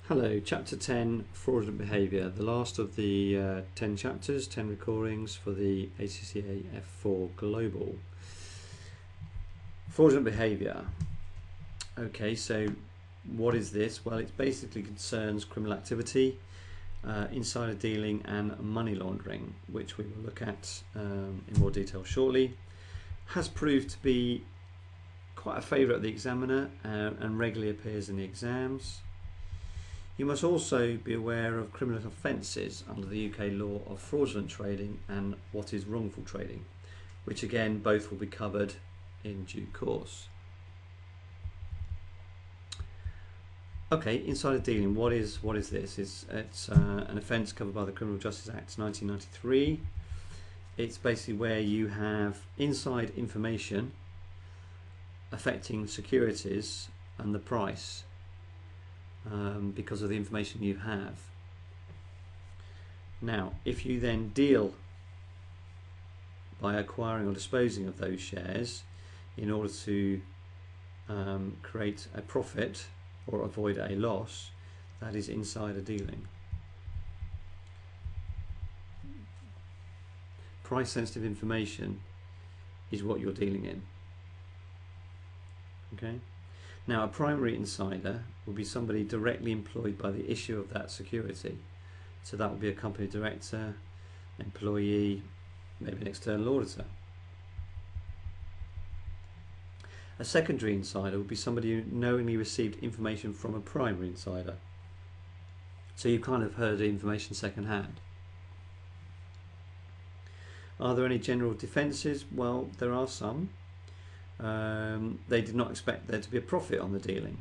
Hello, Chapter 10, Fraudulent Behaviour, the last of the 10 chapters, 10 recordings for the ACCA F4 Global. Fraudulent Behaviour. Okay, so what is this? Well, it basically concerns criminal activity, insider dealing and money laundering, which we will look at in more detail shortly. Has proved to be quite a favourite of the examiner and regularly appears in the exams. You must also be aware of criminal offences under the UK law of fraudulent trading and what is wrongful trading, which again both will be covered in due course. Okay, insider dealing, what is this? It's an offence covered by the Criminal Justice Act 1993. It's basically where you have inside information affecting securities and the price because of the information you have. Now, if you then deal by acquiring or disposing of those shares in order to create a profit or avoid a loss, that is insider dealing. Price sensitive information is what you're dealing in. Okay? Now, a primary insider will be somebody directly employed by the issue of that security. So that will be a company director, employee, maybe an external auditor. A secondary insider will be somebody who knowingly received information from a primary insider. So you've kind of heard the information secondhand. Are there any general defences? Well, there are some. They did not expect there to be a profit on the dealing.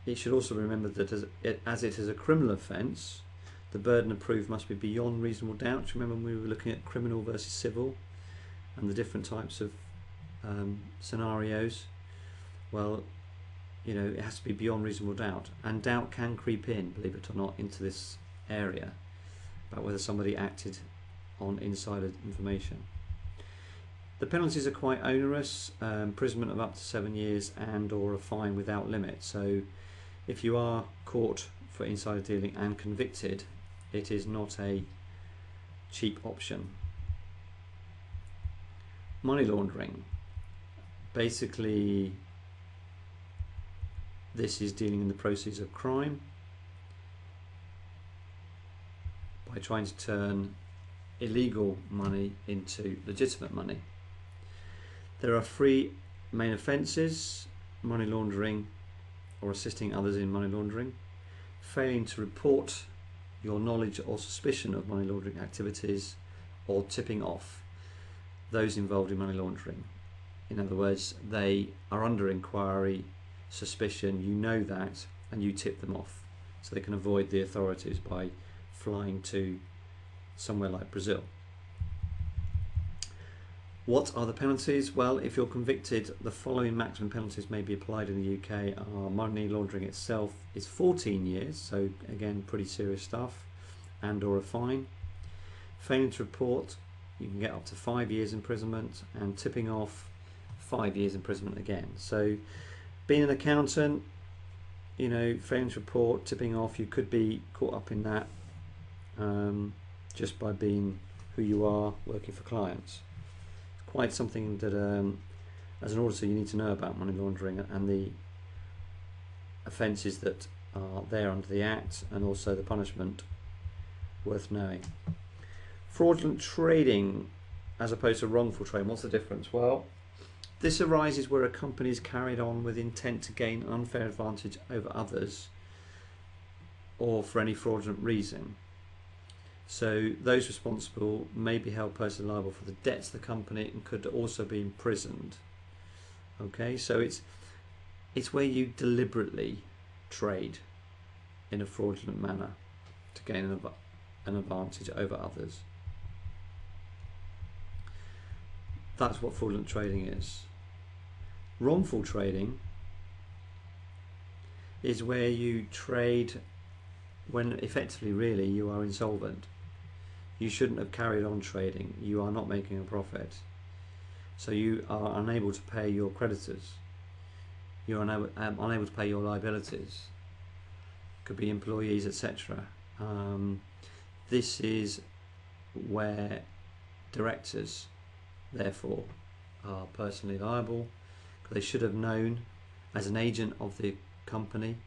It should also be remembered that as it is a criminal offence, the burden of proof must be beyond reasonable doubt. Do you remember when we were looking at criminal versus civil and the different types of scenarios? Well, you know, it has to be beyond reasonable doubt, and doubt can creep in, believe it or not, into this area about whether somebody acted on insider information. The penalties are quite onerous, imprisonment of up to 7 years and or a fine without limit. So if you are caught for insider dealing and convicted, it is not a cheap option. Money laundering. Basically, this is dealing in the proceeds of crime by trying to turn illegal money into legitimate money. There are 3 main offences: money laundering or assisting others in money laundering, failing to report your knowledge or suspicion of money laundering activities, or tipping off those involved in money laundering. In other words, they are under inquiry, suspicion, you know that, and you tip them off so they can avoid the authorities by flying to somewhere like Brazil. What are the penalties? Well, if you're convicted, the following maximum penalties may be applied in the UK are: money laundering itself is 14 years, so again pretty serious stuff, and or a fine. Failing to report, you can get up to 5 years imprisonment, and tipping off, 5 years imprisonment again. So being an accountant, you know, failing to report, tipping off, you could be caught up in that just by being who you are, working for clients. Quite something that as an auditor you need to know about money laundering and the offences that are there under the Act, and also the punishment, worth knowing. Fraudulent trading as opposed to wrongful trading, what's the difference? Well, this arises where a company is carried on with intent to gain an unfair advantage over others or for any fraudulent reason. So those responsible may be held personally liable for the debts of the company and could also be imprisoned. Okay, so it's where you deliberately trade in a fraudulent manner to gain an advantage over others. That's what fraudulent trading is. Wrongful trading is where you trade when effectively really you are insolvent. You shouldn't have carried on trading. You are not making a profit. So you are unable to pay your creditors. You're unable to pay your liabilities. could be employees, etc. This is where directors, therefore, are personally liable. They should have known, as an agent of the company,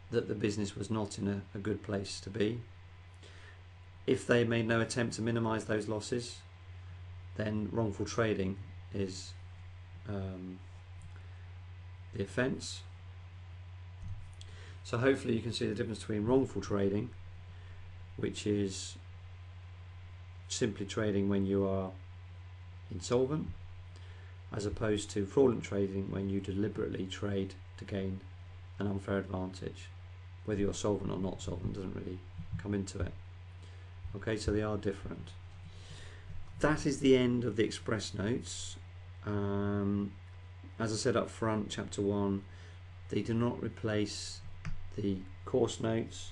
that the business was not in a good place to be. If they made no attempt to minimise those losses, then wrongful trading is the offence. So hopefully you can see the difference between wrongful trading, which is simply trading when you are insolvent, as opposed to fraudulent trading when you deliberately trade to gain an unfair advantage. Whether you're solvent or not solvent doesn't really come into it. Okay, so they are different. That is the end of the express notes. As I said up front, chapter 1, they do not replace the course notes,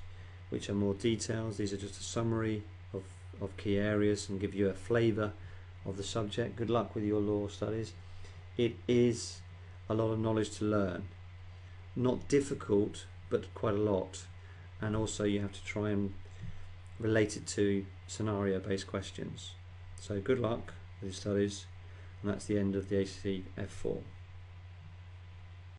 which are more details. These are just a summary of key areas and give you a flavour of the subject. Good luck with your law studies. It is a lot of knowledge to learn. Not difficult, but quite a lot. And also you have to try and relate it to scenario-based questions. So good luck with your studies, and that's the end of the ACCA F4.